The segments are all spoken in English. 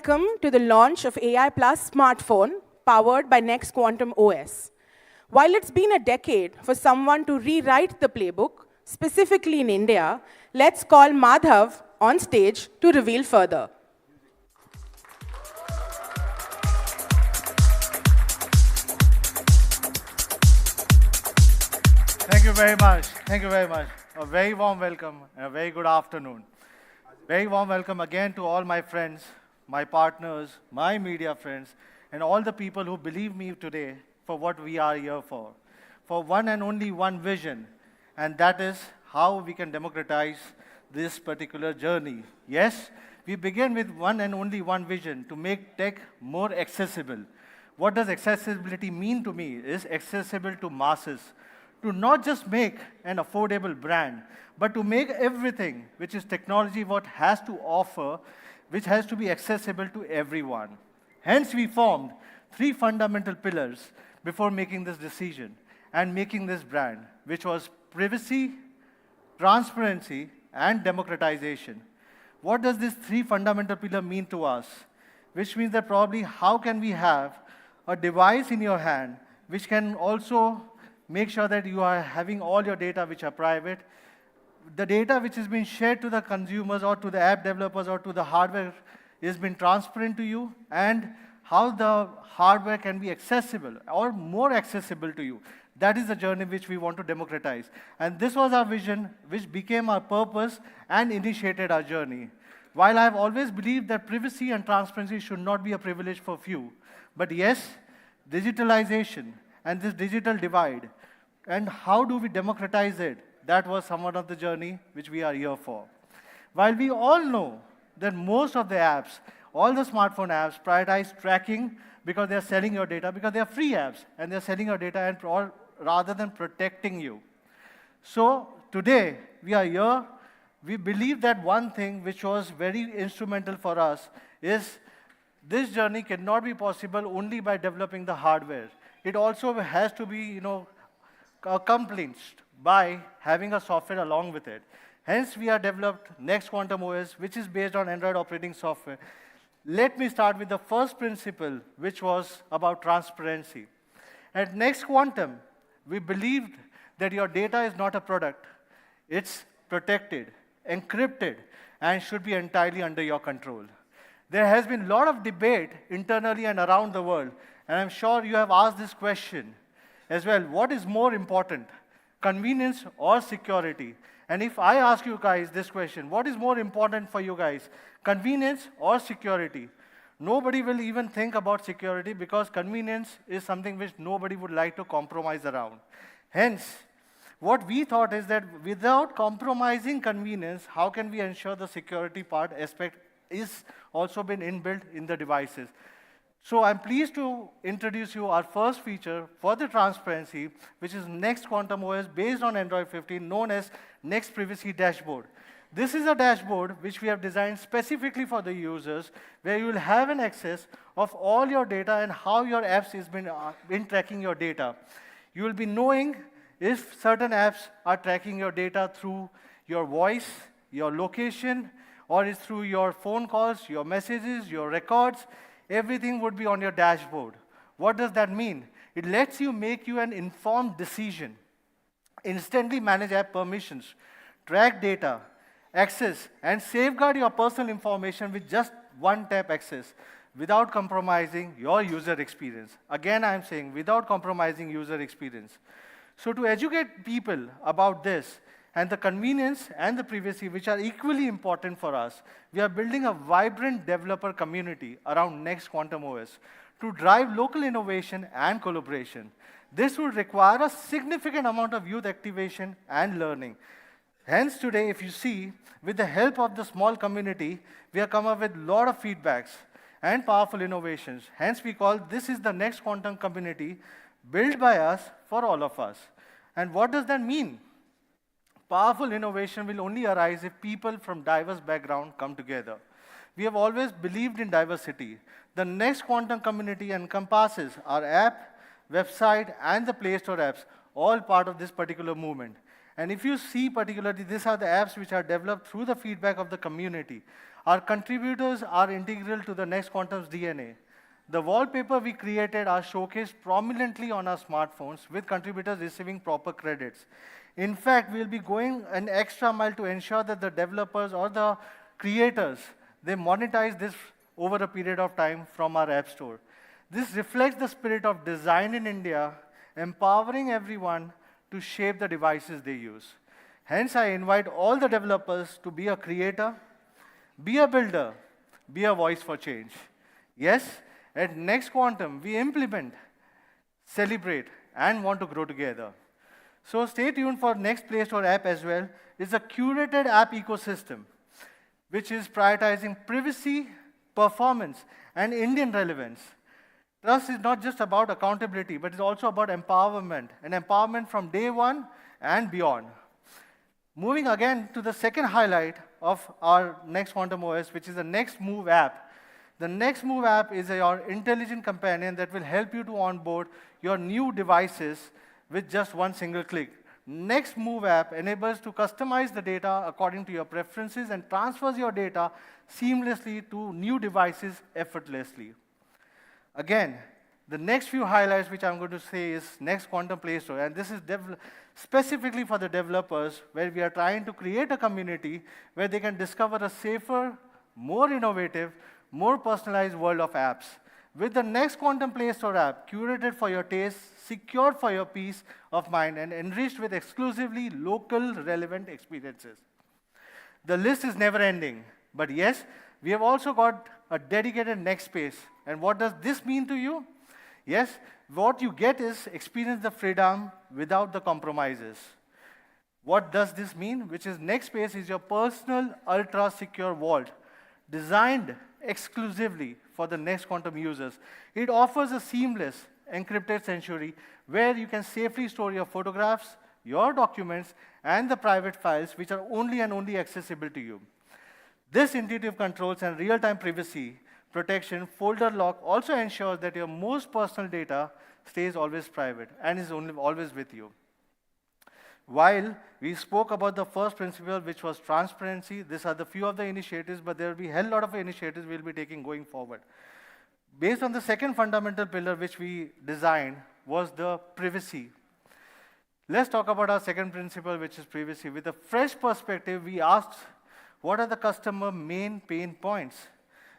welcome to the launch of AI Plus smartphone powered by NxtQuantum OS. While it's been a decade for someone to rewrite the playbook, specifically in India, let's call Madhav on stage to reveal further. Thank you very much. Thank you very much. A very warm welcome and a very good afternoon. Very warm welcome again to all my friends, my partners, my media friends, and all the people who believe me today for what we are here for one and only one vision, and that is how we can democratize this particular journey. Yes, we begin with one and only one vision to make tech more accessible. What does accessibility mean to me? Is accessible to masses, to not just make an affordable brand, but to make everything which is technology what has to offer, which has to be accessible to everyone. Hence, we formed three fundamental pillars before making this decision and making this brand, which was privacy, transparency, and democratization. What does this three fundamental pillar mean to us? Which means that probably how can we have a device in your hand which can also make sure that you are having all your data which are private, the data which is being shared to the consumers or to the app developers or to the hardware is being transparent to you, and how the hardware can be accessible or more accessible to you. That is the journey which we want to democratize. And this was our vision, which became our purpose and initiated our journey. While I have always believed that privacy and transparency should not be a privilege for few, but yes, digitalization and this digital divide, and how do we democratize it? That was somewhat of the journey which we are here for. While we all know that most of the apps, all the smartphone apps prioritize tracking because they're selling your data, because they're free apps, and they're selling your data and rather than protecting you. So today, we are here. We believe that one thing which was very instrumental for us is this journey cannot be possible only by developing the hardware. It also has to be, accomplished by having a software along with it. Hence, we have developed NxtQuantum OS, which is based on Android operating software. Let me start with the first principle, which was about transparency. At NxtQuantum, we believed that your data is not a product. It's protected, encrypted, and should be entirely under your control. There has been a lot of debate internally and around the world, and I'm sure you have asked this question as well. What is more important, convenience or security? And if I ask you guys this question, what is more important for you guys, convenience or security? Nobody will even think about security because convenience is something which nobody would like to compromise around. Hence, what we thought is that without compromising convenience, how can we ensure the security part aspect is also been inbuilt in the devices? So I'm pleased to introduce you our first feature for the transparency, which is NxtQuantum OS based on Android 15, known as Next Privacy Dashboard. This is a dashboard which we have designed specifically for the users, where you will have an access of all your data and how your apps has been tracking your data. You will be knowing if certain apps are tracking your data through your voice, your location, or it's through your phone calls, your messages, your records. Everything would be on your dashboard. What does that mean? It lets you make an informed decision, instantly manage app permissions, track data, access, and safeguard your personal information with just one tap access without compromising your user experience. Again, I'm saying without compromising user experience. So to educate people about this, and the convenience and the privacy, which are equally important for us, we are building a vibrant developer community around NxtQuantum OS to drive local innovation and collaboration. This would require a significant amount of youth activation and learning. Hence today, if you see, with the help of the small community, we have come up with a lot of feedbacks and powerful innovations. Hence we call this is the NxtQuantum community built by us for all of us. And what does that mean? Powerful innovation will only arise if people from diverse backgrounds come together. We have always believed in diversity. The NxtQuantum community encompasses our app, website, and the Play Store apps, all part of this particular movement. And if you see particularly, these are the apps which are developed through the feedback of the community. Our contributors are integral to the NxtQuantum's DNA. The wallpaper we created are showcased prominently on our smartphones with contributors receiving proper credits. In fact, we'll be going an extra mile to ensure that the developers or the creators, they monetize this over a period of time from our app store. This reflects the spirit of design in India, empowering everyone to shape the devices they use. Hence, I invite all the developers to be a creator, be a builder, be a voice for change. Yes, at NxtQuantum, we implement, celebrate, and want to grow together. So stay tuned for next Play Store app as well. It's a curated app ecosystem, which is prioritizing privacy, performance, and Indian relevance. Trust is not just about accountability, but it's also about empowerment, and empowerment from day one and beyond. Moving again to the second highlight of our NxtQuantum OS, which is the Next Move app. The Next Move app is your intelligent companion that will help you to onboard your new devices with just one single click. Next Move app enables to customize the data according to your preferences and transfers your data seamlessly to new devices effortlessly. Again, the next few highlights which I'm going to say is NxtQuantum Play Store, and this is specifically for the developers, where we are trying to create a community where they can discover a safer, more innovative, more personalized world of apps. With the NxtQuantum Play Store app, curated for your taste, secured for your peace of mind, and enriched with exclusively local relevant experiences. The list is never ending, but yes, we have also got a dedicated Next space. And what does this mean to you? Yes, what you get is experience the freedom without the compromises. What does this mean? Which is Next space is your personal ultra-secure vault, designed exclusively for the NxtQuantum users. It offers a seamless encrypted sanctuary where you can safely store your photographs, your documents, and the private files which are only and only accessible to you. This intuitive controls and real-time privacy protection folder lock also ensures that your most personal data stays always private and is always with you. While we spoke about the first principle, which was transparency, these are the few of the initiatives, but there will be a hell lot of initiatives we'll be taking going forward. Based on the second fundamental pillar which we designed was the privacy. Let's talk about our second principle, which is privacy. With a fresh perspective, we asked, what are the customer main pain points?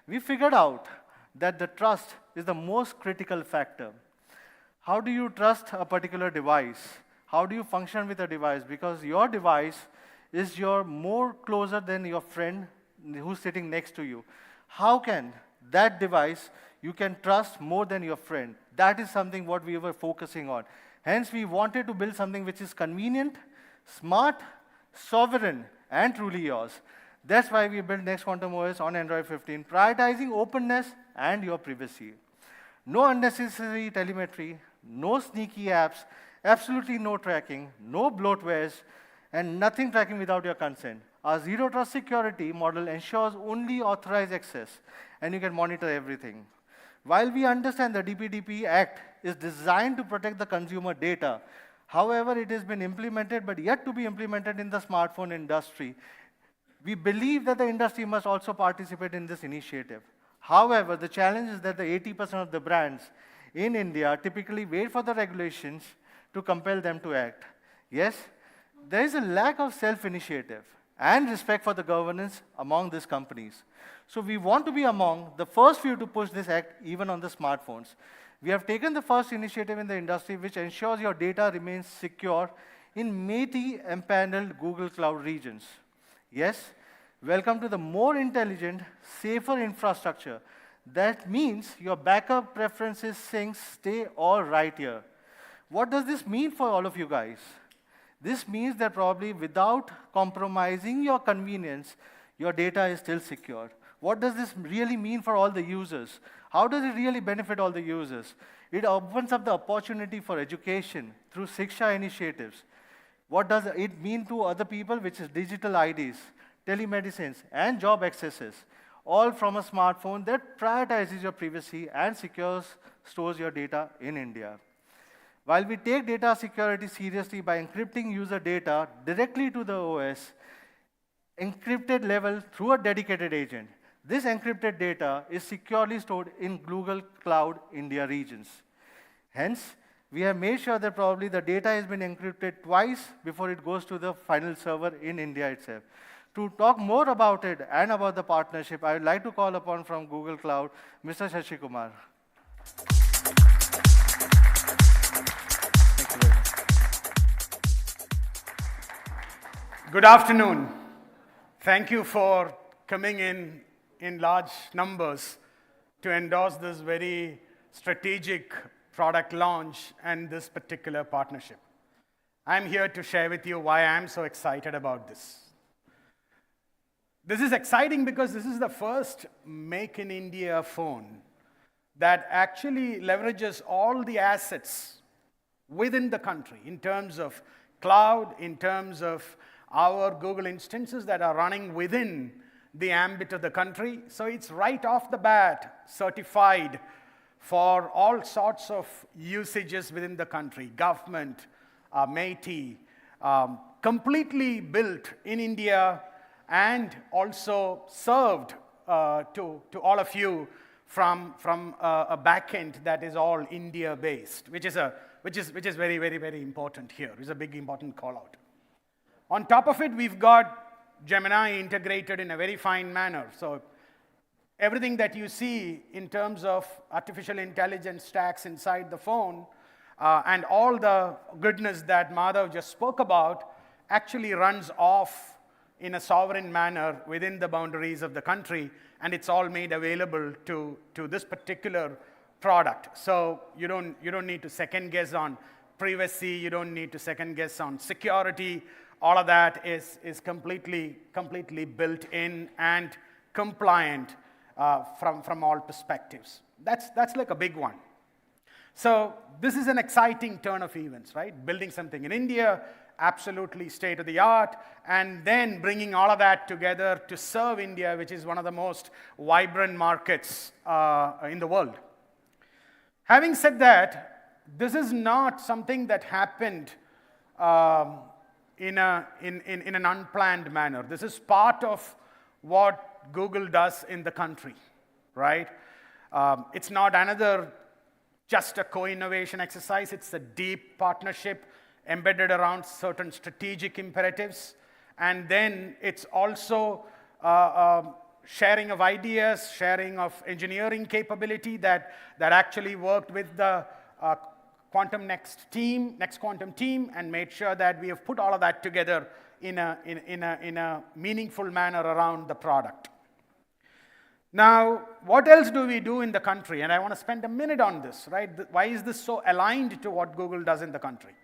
We figured out that the trust is the most critical factor. How do you trust a particular device? How do you function with a device? Because your device is your more closer than your friend who's sitting next to you. How can that device you can trust more than your friend? That is something what we were focusing on. Hence, we wanted to build something which is convenient, smart, sovereign, and truly yours. That's why we built NxtQuantum OS on Android 15, prioritizing openness and your privacy. No unnecessary telemetry, no sneaky apps, absolutely no tracking, no bloatwares, and nothing tracking without your consent. Our zero trust security model ensures only authorized access, and you can monitor everything. While we understand the DPDP Act is designed to protect the consumer data, however, it has been implemented but yet to be implemented in the smartphone industry. We believe that the industry must also participate in this initiative. However, the challenge is that the 80% of the brands in India typically wait for the regulations to compel them to act. Yes, there is a lack of self-initiative and respect for the governance among these companies. So we want to be among the first few to push this act even on the smartphones. We have taken the first initiative in the industry which ensures your data remains secure in MATI empaneled Google Cloud regions. Yes, welcome to the more intelligent, safer infrastructure. That means your backup preferences syncs stay all right here. What does this mean for all of you guys? This means that probably without compromising your convenience, your data is still secure. What does this really mean for all the users? How does it really benefit all the users? It opens up the opportunity for education through Shiksha initiatives. What does it mean to other people, which is digital IDs, telemedicines, and job accesses, all from a smartphone that prioritizes your privacy and stores your data in India. While we take data security seriously by encrypting user data directly to the OS, encrypted level through a dedicated agent, this encrypted data is securely stored in Google Cloud India regions. Hence, we have made sure that probably the data has been encrypted twice before it goes to the final server in India itself. To talk more about it and about the partnership, I would like to call upon from Google Cloud, Mr. Shashi Kumar. Thank you very much. Good afternoon. Thank you for coming in large numbers to endorse this very strategic product launch and this particular partnership. I'm here to share with you why I'm so excited about this. This is exciting because this is the first Make in India phone that actually leverages all the assets within the country in terms of cloud, in terms of our Google instances that are running within the ambit of the country. So it's right off the bat certified for all sorts of usages within the country, government, Métis, completely built in India and also served to all of you from a backend that is all India-based, which is very, very, very important here. It's a big, important call-out. On top of it, we've got Gemini integrated in a very fine manner. So everything that you see in terms of artificial intelligence stacks inside the phone and all the goodness that Madhav just spoke about actually runs off in a sovereign manner within the boundaries of the country, and it's all made available to this particular product. So you don't need to second guess on privacy, you don't need to second guess on security. All of that is completely built in and compliant from all perspectives. That's like a big one. So this is an exciting turn of events, right? Building something in India, absolutely state of the art, and then bringing all of that together to serve India, which is one of the most vibrant markets in the world. Having said that, this is not something that happened in an unplanned manner. This is part of what Google does in the country, right? It's not another just a co-innovation exercise. It's a deep partnership embedded around certain strategic imperatives. And then it's also sharing of ideas, sharing of engineering capability that actually worked with the NxtQuantum team and made sure that we have put all of that together in a meaningful manner around the product. Now, what else do we do in the country? And I want to spend a minute on this, right? Why is this so aligned to what Google does in the country?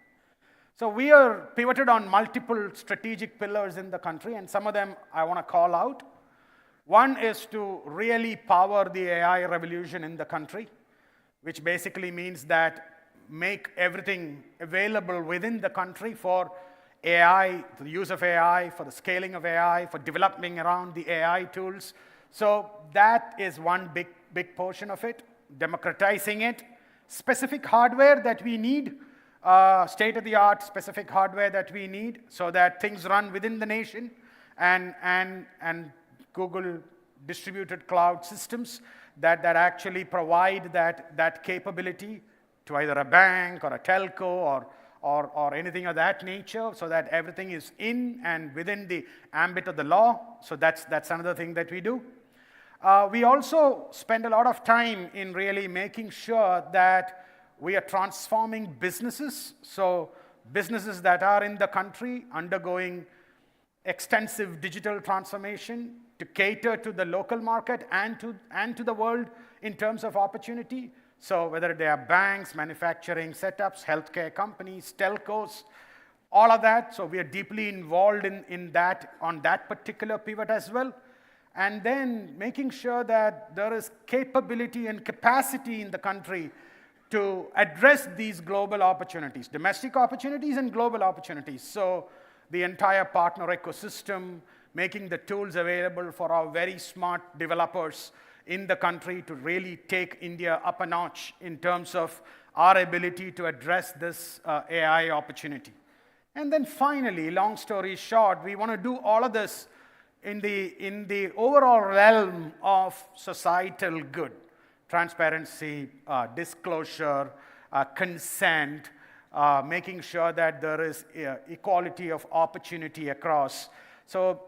So we are pivoted on multiple strategic pillars in the country, and some of them I want to call out. One is to really power the AI revolution in the country, which basically means that make everything available within the country for AI, for the use of AI, for the scaling of AI, for developing around the AI tools. So that is one big portion of it, democratizing it, specific hardware that we need, state-of-the-art specific hardware that we need so that things run within the nation, and Google distributed cloud systems that actually provide that capability to either a bank or a telco or anything of that nature, so that everything is in and within the ambit of the law. So that's another thing that we do. We also spend a lot of time in really making sure that we are transforming businesses. So businesses that are in the country undergoing extensive digital transformation to cater to the local market and to the world in terms of opportunity. So whether they are banks, manufacturing setups, healthcare companies, telcos, all of that. So we are deeply involved in that, on that particular pivot as well. And then making sure that there is capability and capacity in the country to address these global opportunities, domestic opportunities and global opportunities. So the entire partner ecosystem, making the tools available for our very smart developers in the country to really take India up a notch in terms of our ability to address this AI opportunity. And then finally, long story short, we want to do all of this in the overall realm of societal good, transparency, disclosure, consent, making sure that there is equality of opportunity across. So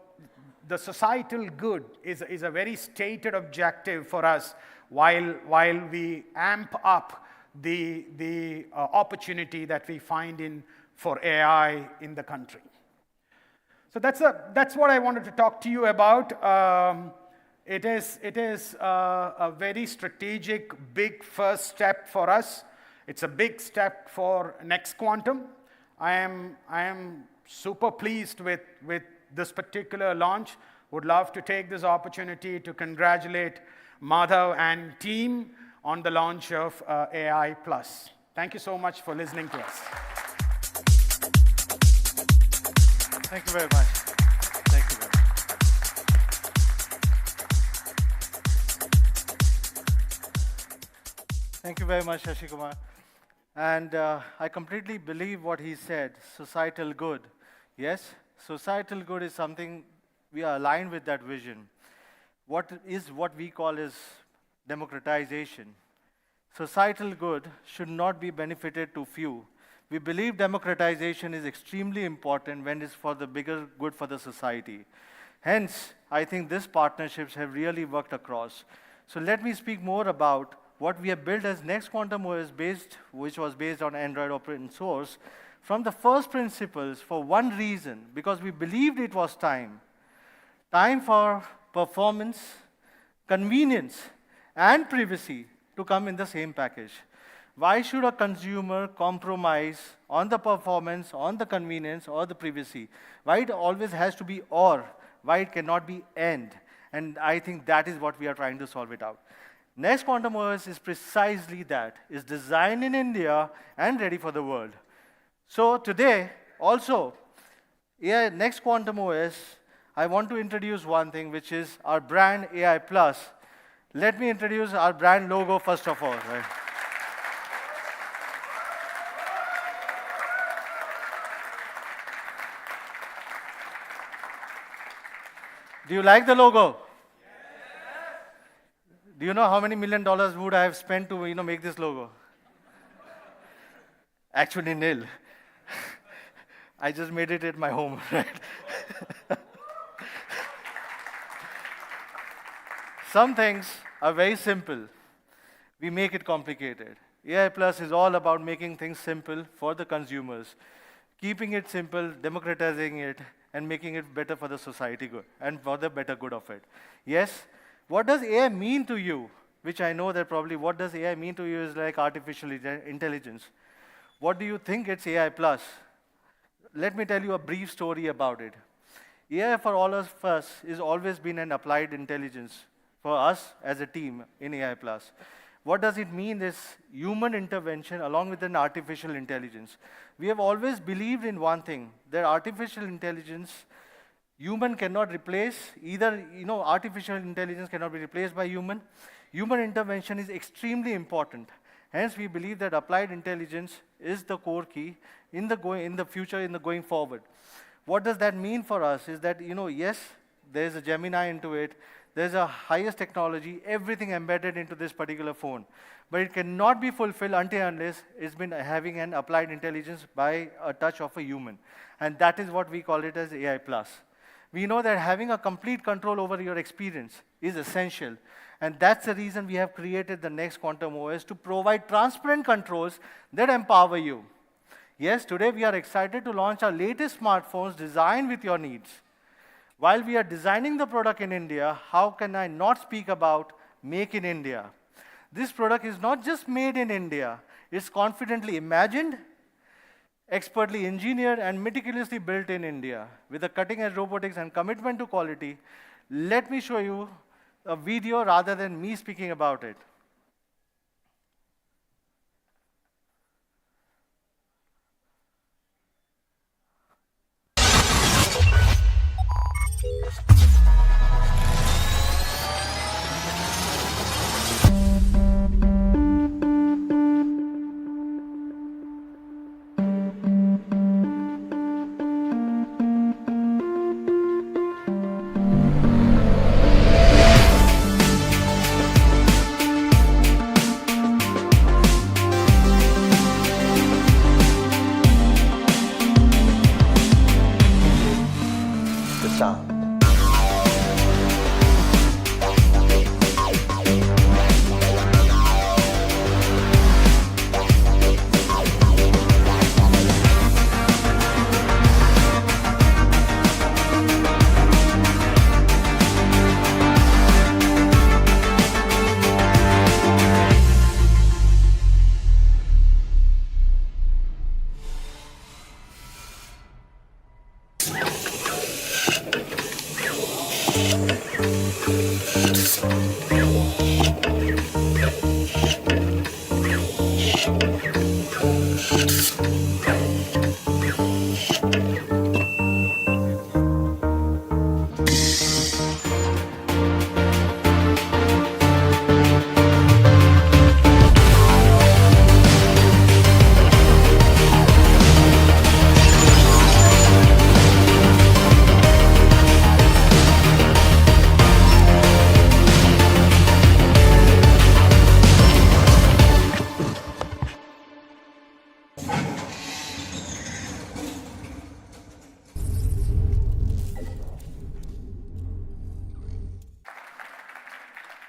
the societal good is a very stated objective for us while we amp up the opportunity that we find for AI in the country. So that's what I wanted to talk to you about. It is a very strategic, big first step for us. It's a big step for NxtQuantum. I am super pleased with this particular launch. Would love to take this opportunity to congratulate Madhav and team on the launch of AI Plus. Thank you so much for listening to us. Thank you very much. Thank you very much. Thank you very much, Shashi Kumar. And I completely believe what he said, societal good. Yes, societal good is something we are aligned with that vision. What we call is democratization. Societal good should not be benefited to few. We believe democratization is extremely important when it's for the bigger good for the society. Hence, I think these partnerships have really worked across. So let me speak more about what we have built as NxtQuantum OS which was based on Android open source, from the first principles for one reason, because we believed it was time for performance, convenience, and privacy to come in the same package. Why should a consumer compromise on the performance, on the convenience, or the privacy? Why it always has to be or? Why it cannot be and? And I think that is what we are trying to solve it out. NxtQuantum OS is precisely that. It's designed in India and ready for the world. So today, also, NxtQuantum OS, I want to introduce one thing, which is our brand AI Plus. Let me introduce our brand logo first of all. Right? Do you like the logo? Yes. Do you know how many $1 million would I have spent to make this logo? Actually, nil. I just made it at my home. Right? Some things are very simple. We make it complicated. AI Plus is all about making things simple for the consumers, keeping it simple, democratizing it, and making it better for the society good and for the better good of it. Yes, what does AI mean to you? Which I know that probably what does AI mean to you is like artificial intelligence. What do you think it's AI Plus? Let me tell you a brief story about it. AI for all of us has always been an applied intelligence for us as a team in AI Plus. What does it mean is human intervention along with an artificial intelligence. We have always believed in one thing, that artificial intelligence, human cannot replace, either artificial intelligence cannot be replaced by human. Human intervention is extremely important. Hence, we believe that applied intelligence is the core key in the future, in the going forward. What does that mean for us is that, yes, there's a Gemini into it, there's a highest technology, everything embedded into this particular phone. But it cannot be fulfilled until unless it's been having an applied intelligence by a touch of a human. And that is what we call it as AI Plus. We know that having a complete control over your experience is essential. And that's the reason we have created the NxtQuantum OS to provide transparent controls that empower you. Yes, today we are excited to launch our latest smartphones designed with your needs. While we are designing the product in India, how can I not speak about Make in India? This product is not just made in India, it's confidently imagined, expertly engineered, and meticulously built in India. With a cutting-edge robotics and commitment to quality, let me show you a video rather than me speaking about it.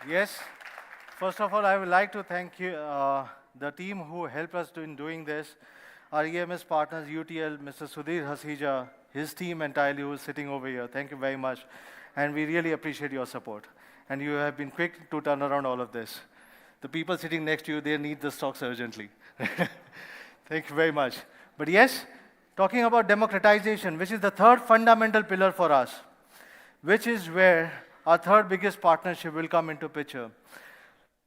Yes. First of all, I would like to thank you, the team who helped us in doing this. Our EMS partners, UTL, Mr. Sudhir Hasija, his team entirely who is sitting over here. Thank you very much. And we really appreciate your support. And you have been quick to turn around all of this. The people sitting next to you, they need the stocks urgently. Thank you very much. But yes, talking about democratization, which is the third fundamental pillar for us, which is where our third biggest partnership will come into picture.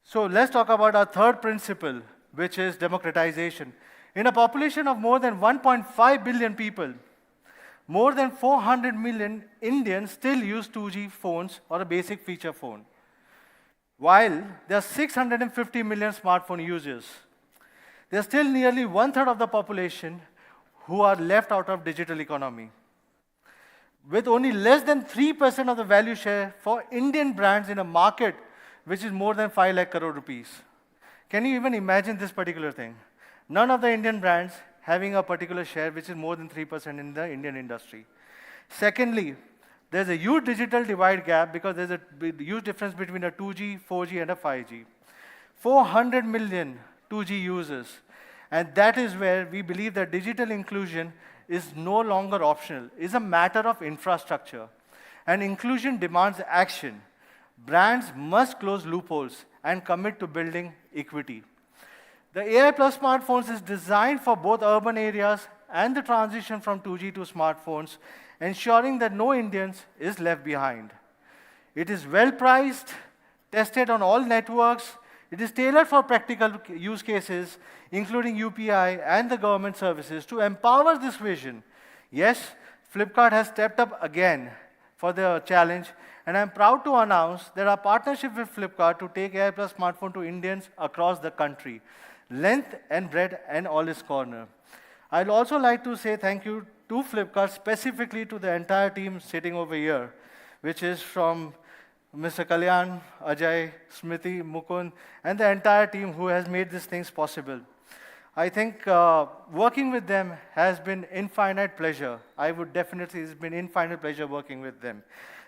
So let's talk about our third principle, which is democratization. In a population of more than 1.5 billion people, more than 400 million Indians still use 2G phones or a basic feature phone, while there are 650 million smartphone users. There's still nearly one-third of the population who are left out of digital economy, with only less than 3% of the value share for Indian brands in a market which is more than 5 lakh crore rupees. Can you even imagine this particular thing? None of the Indian brands having a particular share which is more than 3% in the Indian industry. Secondly, there's a huge digital divide gap because there's a huge difference between a 2G, 4G, and a 5G. 400 million 2G users. And that is where we believe that digital inclusion is no longer optional, it's a matter of infrastructure. And inclusion demands action. Brands must close loopholes and commit to building equity. The AI Plus smartphones is designed for both urban areas and the transition from 2G to smartphones, ensuring that no Indians is left behind. It is well priced, tested on all networks. It is tailored for practical use cases, including UPI and the government services, to empower this vision. Yes, Flipkart has stepped up again for the challenge, and I'm proud to announce that our partnership with Flipkart to take AI Plus smartphone to Indians across the country, length and breadth and all its corner. I'd also like to say thank you to Flipkart, specifically to the entire team sitting over here, which is from Mr. Kalyan, Ajay, Smriti, Mukund, and the entire team who has made these things possible. I think working with them has been infinite pleasure. I would definitely, it's been infinite pleasure working with them.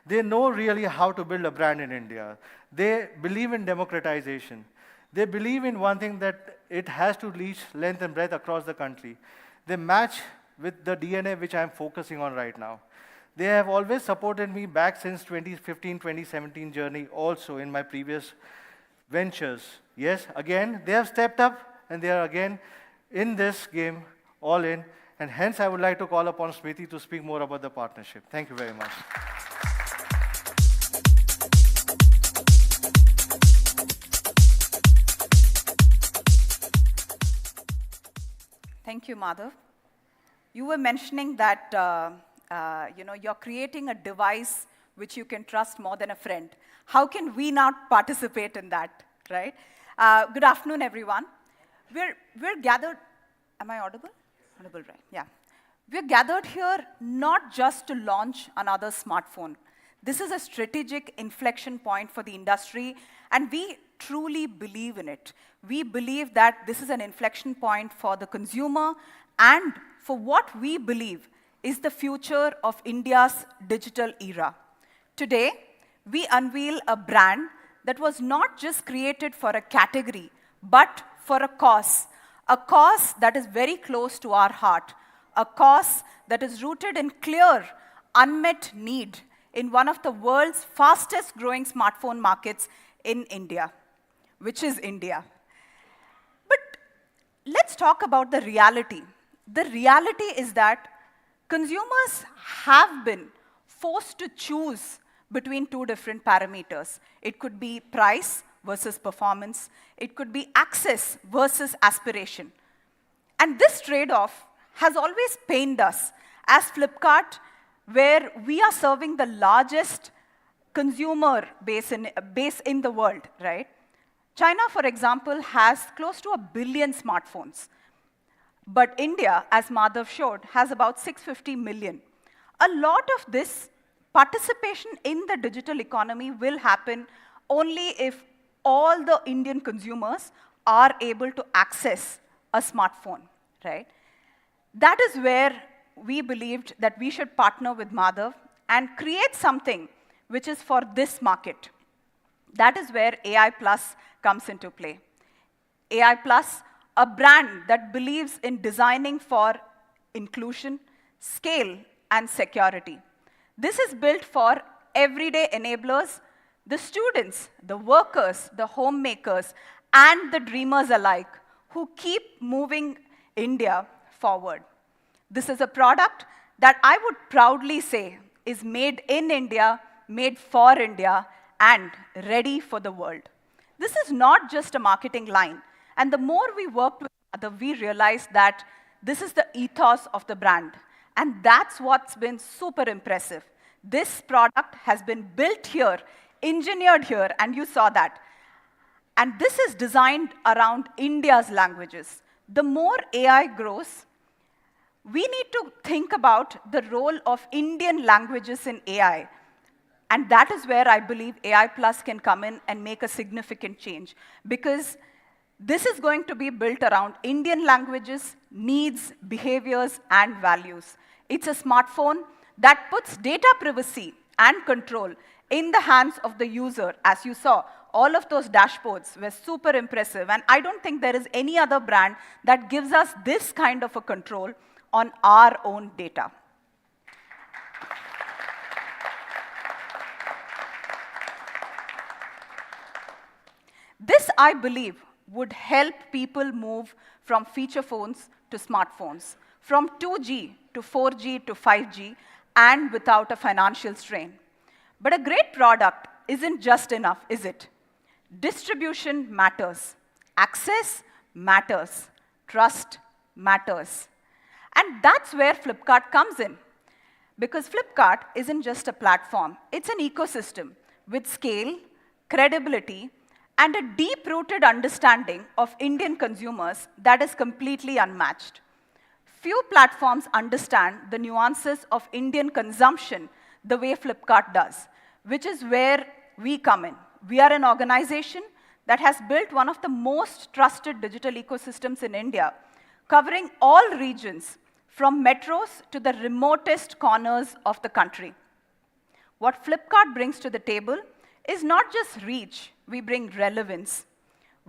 They know really how to build a brand in India. They believe in democratization. They believe in one thing, that it has to reach length and breadth across the country. They match with the DNA which I'm focusing on right now. They have always supported me back since 2015, 2017 journey, also in my previous ventures. Yes, again, they have stepped up and they are again in this game, all in. And hence, I would like to call upon Smriti to speak more about the partnership. Thank you very much. Thank you, Madhav. You were mentioning that you're creating a device which you can trust more than a friend. How can we not participate in that, right? Good afternoon, everyone. We're gathered. Am I audible? Audible, right? Yeah. We're gathered here not just to launch another smartphone. This is a strategic inflection point for the industry, and we truly believe in it. We believe that this is an inflection point for the consumer and for what we believe is the future of India's digital era. Today, we unveil a brand that was not just created for a category, but for a cause that is very close to our heart, a cause that is rooted in clear, unmet need in one of the world's fastest growing smartphone markets in India, which is India. But let's talk about the reality. The reality is that consumers have been forced to choose between two different parameters. It could be price versus performance. It could be access versus aspiration. And this trade-off has always pained us as Flipkart, where we are serving the largest consumer base in the world, right? China, for example, has close to 1 billion smartphones. But India, as Madhav showed, has about 650 million. A lot of this participation in the digital economy will happen only if all the Indian consumers are able to access a smartphone, right? That is where we believed that we should partner with Madhav and create something which is for this market. That is where AI Plus comes into play. AI Plus, a brand that believes in designing for inclusion, scale, and security. This is built for everyday enablers, the students, the workers, the homemakers, and the dreamers alike who keep moving India forward. This is a product that I would proudly say is made in India, made for India, and ready for the world. This is not just a marketing line. And the more we worked with Madhav, we realized that this is the ethos of the brand. And that's what's been super impressive. This product has been built here, engineered here, and you saw that. And this is designed around India's languages. The more AI grows, we need to think about the role of Indian languages in AI. And that is where I believe AI Plus can come in and make a significant change. Because this is going to be built around Indian languages, needs, behaviors, and values. It's a smartphone that puts data privacy and control in the hands of the user. As you saw, all of those dashboards were super impressive. And I don't think there is any other brand that gives us this kind of a control on our own data. This, I believe, would help people move from feature phones to smartphones, from 2G to 4G to 5G, and without a financial strain. But a great product isn't just enough, is it? Distribution matters. Access matters. Trust matters. And that's where Flipkart comes in. Because Flipkart isn't just a platform, it's an ecosystem with scale, credibility, and a deep-rooted understanding of Indian consumers that is completely unmatched. Few platforms understand the nuances of Indian consumption the way Flipkart does, which is where we come in. We are an organization that has built one of the most trusted digital ecosystems in India, covering all regions, from metros to the remotest corners of the country. What Flipkart brings to the table is not just reach, we bring relevance.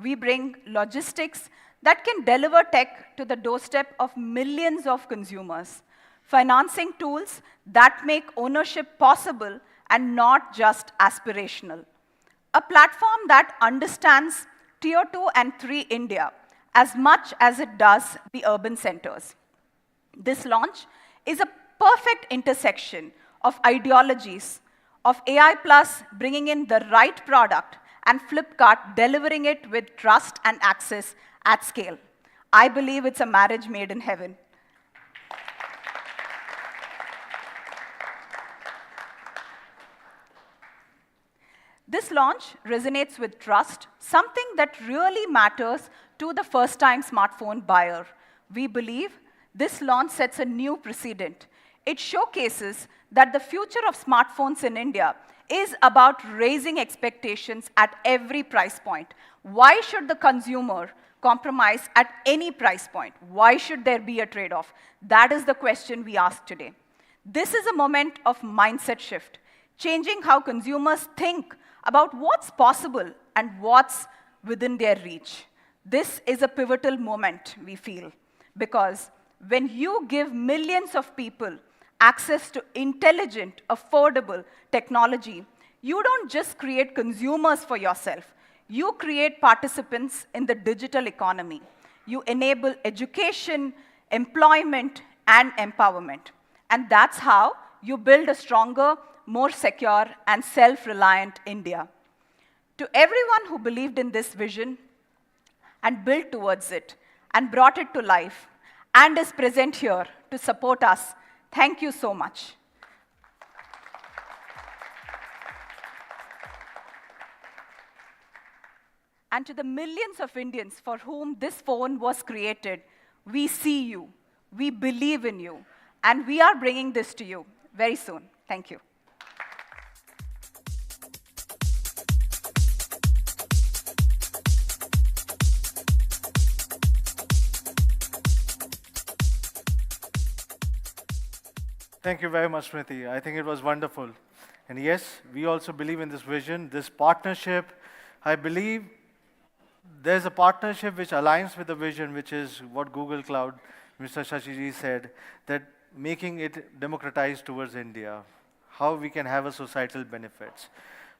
We bring logistics that can deliver tech to the doorstep of millions of consumers, financing tools that make ownership possible and not just aspirational. A platform that understands Tier 2 and 3 India as much as it does the urban centers. This launch is a perfect intersection of ideologies, of AI Plus bringing in the right product, and Flipkart delivering it with trust and access at scale. I believe it's a marriage made in heaven. This launch resonates with trust, something that really matters to the first-time smartphone buyer. We believe this launch sets a new precedent. It showcases that the future of smartphones in India is about raising expectations at every price point. Why should the consumer compromise at any price point? Why should there be a trade-off? That is the question we ask today. This is a moment of mindset shift, changing how consumers think about what's possible and what's within their reach. This is a pivotal moment, we feel, because when you give millions of people access to intelligent, affordable technology, you don't just create consumers for yourself. You create participants in the digital economy. You enable education, employment, and empowerment. And that's how you build a stronger, more secure, and self-reliant India. To everyone who believed in this vision and built towards it and brought it to life and is present here to support us, thank you so much. And to the millions of Indians for whom this phone was created, we see you, we believe in you, and we are bringing this to you very soon. Thank you. Thank you very much, Smriti. I think it was wonderful. And yes, we also believe in this vision, this partnership. I believe there's a partnership which aligns with the vision, which is what Google Cloud, Mr. Shashiji said, that making it democratized towards India, how we can have a societal benefits,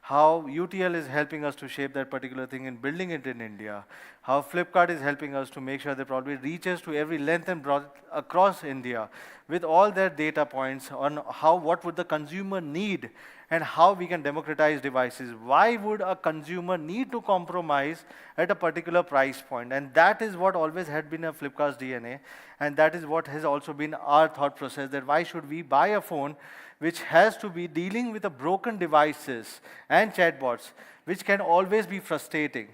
how UTL is helping us to shape that particular thing and building it in India, how Flipkart is helping us to make sure that probably reaches to every length and breadth across India with all their data points on what would the consumer need and how we can democratize devices. Why would a consumer need to compromise at a particular price point? And that is what always had been a Flipkart's DNA, and that is what has also been our thought process, that why should we buy a phone which has to be dealing with the broken devices and chatbots, which can always be frustrating.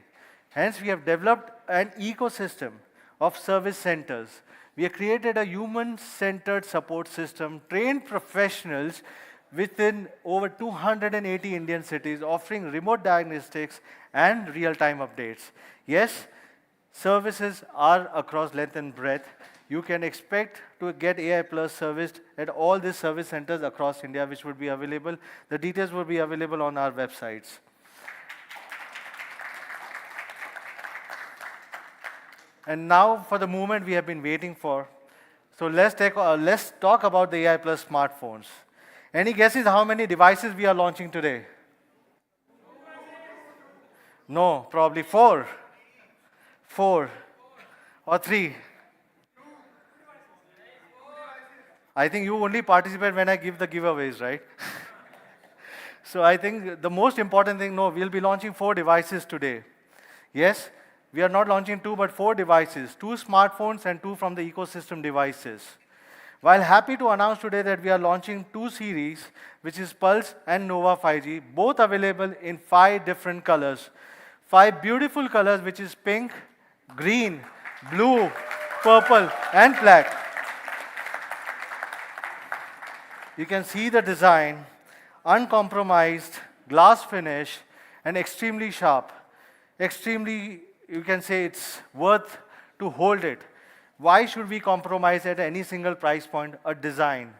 Hence, we have developed an ecosystem of service centers. We have created a human-centered support system, trained professionals within over 280 Indian cities, offering remote diagnostics and real-time updates. Yes, services are across length and breadth. You can expect to get AI Plus serviced at all these service centers across India, which would be available. The details will be available on our websites. And now for the moment we have been waiting for. So let's talk about the AI Plus smartphones. Any guesses how many devices we are launching today? No, probably 4. 4 or 3. I think you only participate when I give the giveaways, right? So I think the most important thing, no, we'll be launching 4 devices today. Yes, we are not launching 2 but 4 devices, 2 smartphones and 2 from the ecosystem devices. While happy to announce today that we are launching 2 series, which is Pulse and Nova 5G, both available in 5 different colors. 5 beautiful colors, which is pink, green, blue, purple, and black. You can see the design, uncompromised, glass finish, and extremely sharp. Extremely, you can say it's worth to hold it. Why should we compromise at any single price point a design?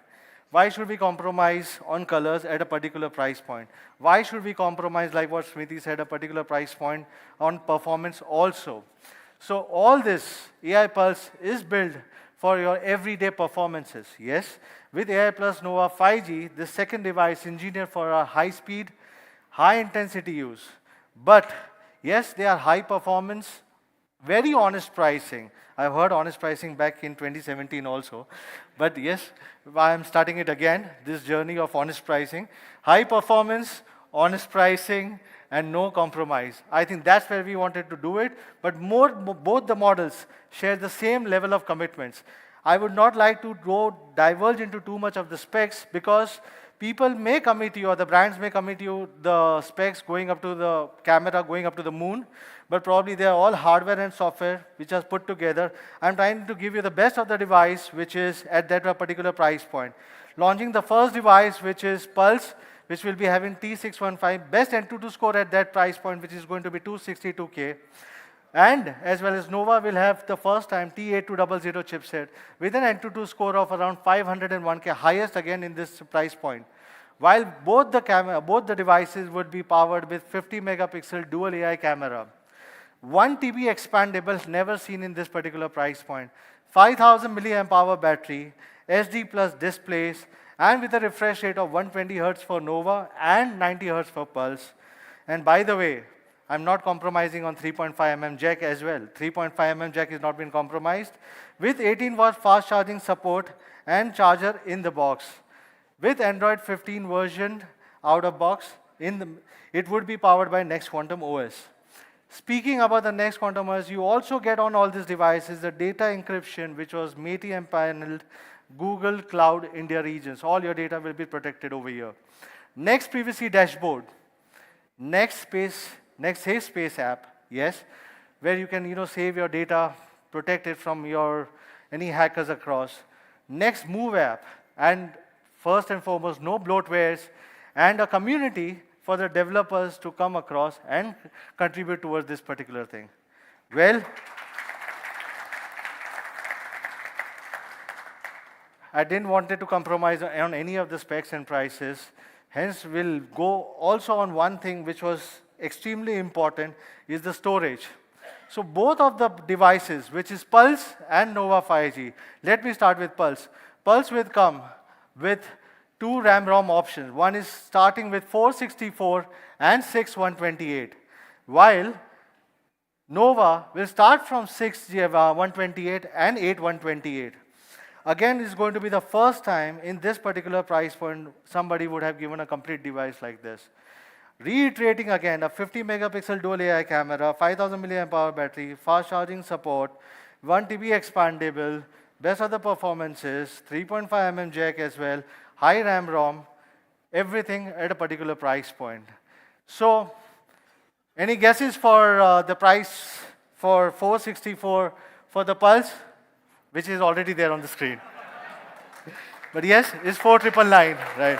Why should we compromise on colors at a particular price point? Why should we compromise, like what Smriti said, a particular price point on performance also? So all this AI Pulse is built for your everyday performances. Yes, with AI Plus Nova 5G, the second device engineered for a high speed, high intensity use. But yes, they are high performance, very honest pricing. I've heard honest pricing back in 2017 also. But yes, I'm starting it again, this journey of honest pricing. High performance, honest pricing, and no compromise. I think that's where we wanted to do it. But both the models share the same level of commitments. I would not like to diverge into too much of the specs, because people may commit you, or the brands may commit you the specs going up to the camera, going up to the moon, but probably they are all hardware and software which are put together. I'm trying to give you the best of the device, which is at that particular price point. Launching the first device, which is Pulse, which will be having T615, best N22 score at that price point, which is going to be 262K. And as well as Nova will have the first time T8200 chipset with an N22 score of around 501K, highest again in this price point. While both the devices would be powered with 50 megapixel dual AI camera. 1 TB expandable, never seen in this particular price point. 5000 milliamp hour battery, SD plus displays, and with a refresh rate of 120 Hz for Nova and 90 Hz for Pulse. And by the way, I'm not compromising on 3.5mm jack as well. 3.5mm jack is not been compromised. With 18-watt fast charging support and charger in the box. With Android 15 version out of box. It would be powered by NxtQuantum OS. Speaking about the NxtQuantum OS, you also get on all these devices the data encryption, which was MATI empaneled Google Cloud India regions. All your data will be protected over here. Next privacy dashboard. Next Safe Space app, yes, where you can save your data, protect it from any hackers across. Next Move app, and first and foremost, no bloatwares, and a community for the developers to come across and contribute towards this particular thing. Well, I didn't want it to compromise on any of the specs and prices. Hence, we'll go also on one thing which was extremely important, is the storage. So both of the devices, which is Pulse and Nova 5G. Let me start with Pulse. Pulse will come with 2 RAM-ROM options. One is starting with 464 and 6128, while Nova will start from 128 and 8128. Again, it's going to be the first time in this particular price point somebody would have given a complete device like this. Reiterating again, a 50 megapixel dual AI camera, 5000 mAh battery, fast charging support, 1 TB expandable, best of the performances, 3.5 mm jack as well, high RAM ROM, everything at a particular price point. So, any guesses for the price for 464 for the Pulse, which is already there on the screen? But yes, it's 4999, right?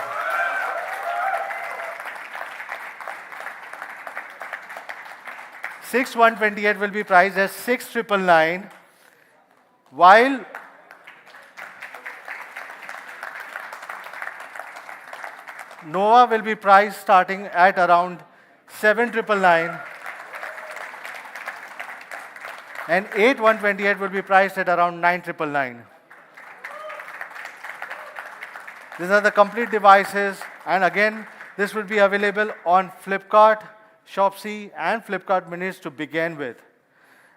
Six 128 will be priced as 6999, while Nova will be priced starting at around 7999, and 8 128 will be priced at around 9999. These are the complete devices, and again, this will be available on Flipkart, Shopsy, and Flipkart Minutes to begin with.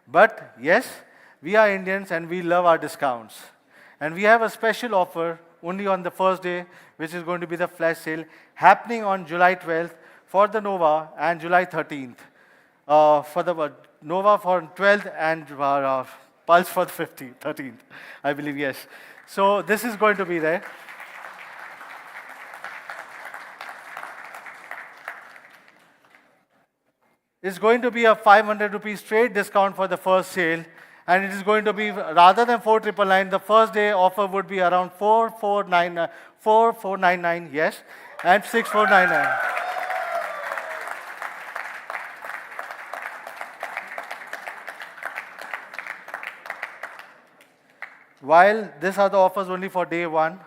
But yes, we are Indians and we love our discounts. And we have a special offer only on the first day, which is going to be the flash sale, happening on July 12th for the Nova and July 13th. For the Nova for 12th and Pulse for the 13th, I believe, yes. So this is going to be there. It's going to be a 500 rupees straight discount for the first sale, and it is going to be, rather than 4999, the first day offer would be around 4499, yes, and 6499. While these are the offers only for day one,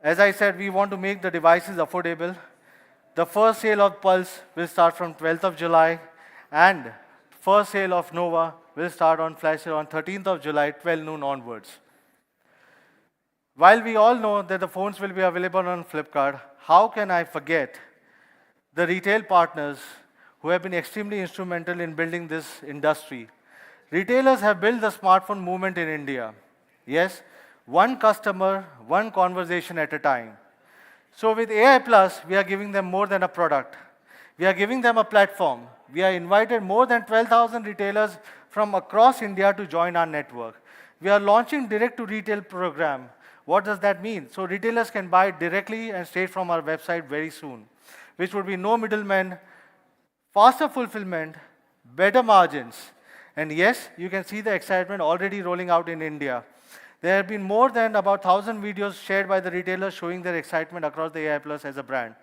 as I said, we want to make the devices affordable. The first sale of Pulse will start from 12th of July, and first sale of Nova will start on flash sale on 13th of July, 12 noon onwards. While we all know that the phones will be available on Flipkart, how can I forget the retail partners who have been extremely instrumental in building this industry? Retailers have built the smartphone movement in India. Yes, one customer, one conversation at a time. So with AI Plus, we are giving them more than a product. We are giving them a platform. We are invited more than 12,000 retailers from across India to join our network. We are launching direct-to-retail program. What does that mean? So retailers can buy directly and straight from our website very soon, which would be no middlemen, faster fulfillment, better margins. And yes, you can see the excitement already rolling out in India. There have been more than about 1,000 videos shared by the retailers showing their excitement across the AI Plus as a brand.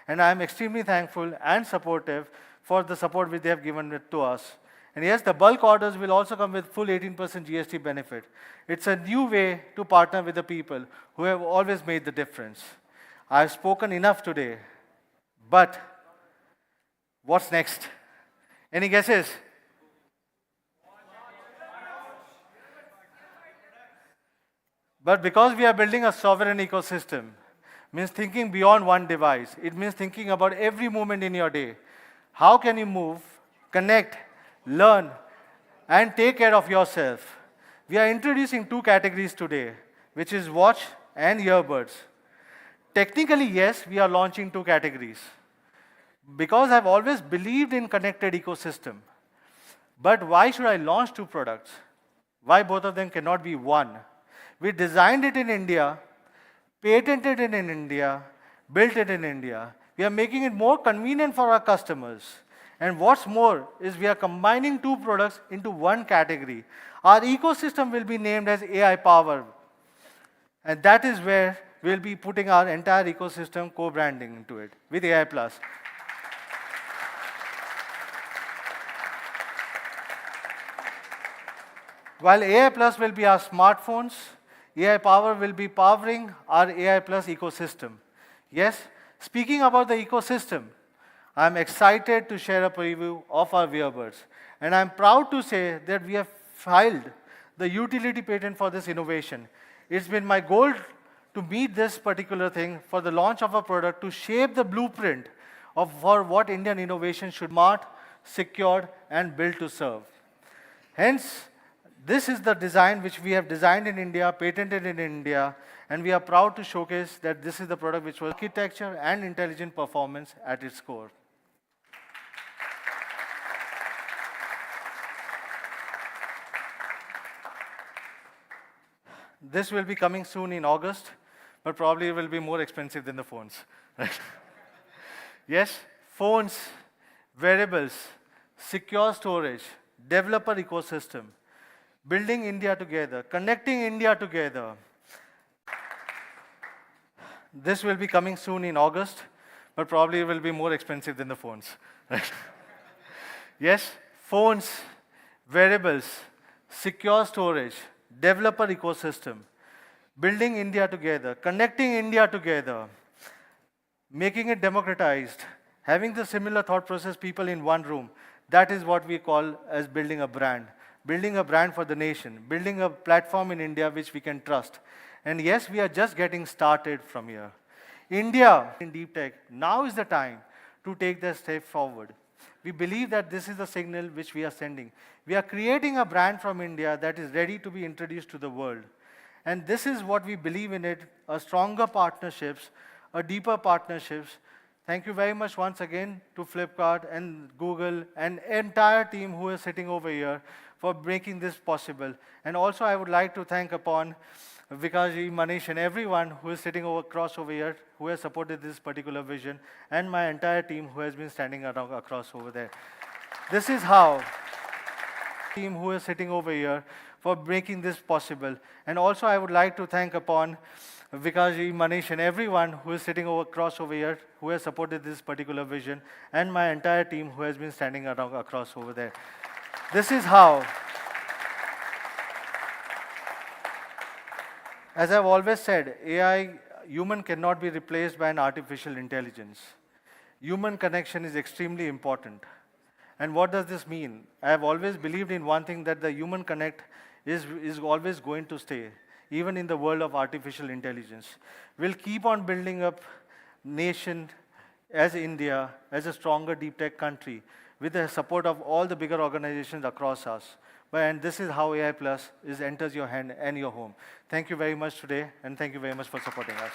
And I am extremely thankful and supportive for the support which they have given to us. And yes, the bulk orders will also come with full 18% GST benefit. It's a new way to partner with the people who have always made the difference. I've spoken enough today, but what's next? Any guesses? But because we are building a sovereign ecosystem, means thinking beyond one device. It means thinking about every moment in your day. How can you move, connect, learn, and take care of yourself? We are introducing 2 categories today, which is watch and earbuds. Technically, yes, we are launching 2 categories. Because I've always believed in connected ecosystem. But why should I launch 2 products? Why both of them cannot be one? We designed it in India, patented it in India, built it in India. We are making it more convenient for our customers. And what's more is we are combining 2 products into one category. Our ecosystem will be named as AI Power. And that is where we'll be putting our entire ecosystem co-branding into it with AI Plus. While AI Plus will be our smartphones, AI Power will be powering our AI Plus ecosystem. Yes, speaking about the ecosystem, I'm excited to share a preview of our wearables. And I'm proud to say that we have filed the utility patent for this innovation. It's been my goal to meet this particular thing for the launch of a product to shape the blueprint for what Indian innovation should be smart, secured, and built to serve. Hence, this is the design which we have designed in India, patented in India, and we are proud to showcase that this is the product which was architecture and intelligent performance at its core. This will be coming soon in August, but probably it will be more expensive than the phones. Right? Yes, phones, wearables, secure storage, developer ecosystem, building India together, connecting India together. This will be coming soon in August, but probably it will be more expensive than the phones. Right? Yes, phones, wearables, secure storage, developer ecosystem, building India together, connecting India together, making it democratized, having the similar thought process people in one room. That is what we call as building a brand for the nation, building a platform in India which we can trust. And yes, we are just getting started from here. India in deep tech, now is the time to take the step forward. We believe that this is the signal which we are sending. We are creating a brand from India that is ready to be introduced to the world. And this is what we believe in it, a stronger partnerships, a deeper partnerships. Thank you very much once again to Flipkart and Google and entire team who is sitting over here for making this possible. And also I would like to thank upon Vikasji, Manish, and everyone who is sitting across over here, who has supported this particular vision, and my entire team who has been standing across over there. This is how team who is sitting over here for making this possible. And also I would like to thank upon Vikasji, Manish, and everyone who is sitting across over here, who has supported this particular vision, and my entire team who has been standing across over there. This is how. As I've always said, human cannot be replaced by an artificial intelligence. Human connection is extremely important. And what does this mean? I have always believed in one thing, that the human connect is always going to stay, even in the world of artificial intelligence. We'll keep on building up nation as India, as a stronger deep tech country, with the support of all the bigger organizations across us. And this is how AI Plus enters your hand and your home. Thank you very much today, and thank you very much for supporting us.